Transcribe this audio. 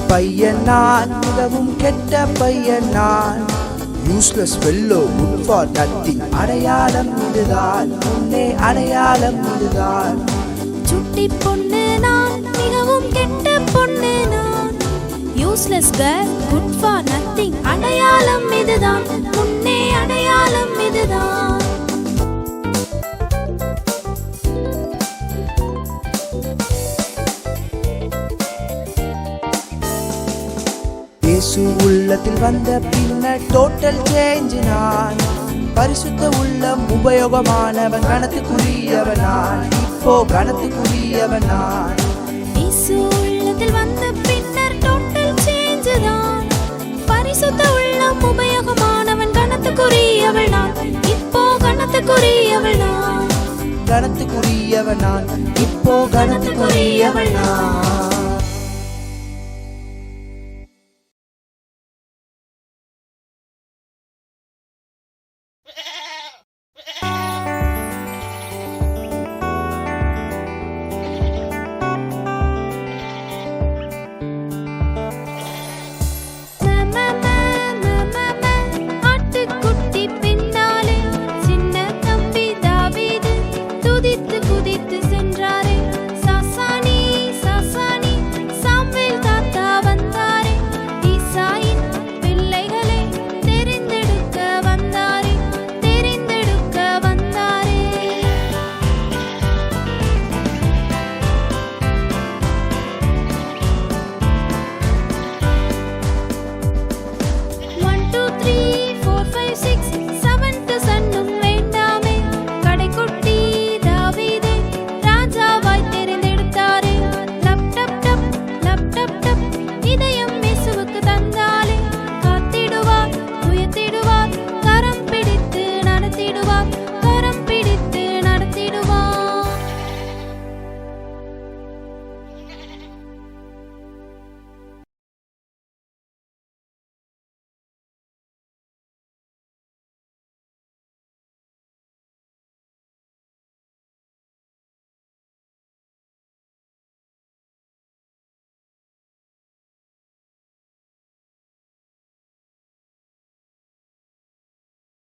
பையன் நான், மிகவும் கெட்ட பையன் நான். Useless fellow, good for nothing. அடையாளம் இதுதான், முன்னே அடையாளம் இதுதான். சுட்டி பொண்ணு நான், மிகவும் கெட்ட பொண்ணு நான். Useless girl, good for nothing. அடையாளம் இதுதான், முன்னே அடையாளம் இதுதான். இயேசு உள்ளத்தில் வந்த பின்னர் டோட்டல் சேஞ்ச் நான். பரிசுத்த உள்ளம் உபயோகமானவன், கணத்துக்குரியவன் நான். இப்போ கணத்துக்குரியவன் நான். இயேசு உள்ளத்தில் வந்த பின்னர் டோட்டல் சேஞ்ச் தான். பரிசுத்த உள்ளம் உபயோகமானவன், கணத்துக்குரியவள் நான். இப்போ கணத்துக்குரியவள் நான். கணத்துக்குரியவன் நான். இப்போ கணத்துக்குரியவள் நான்.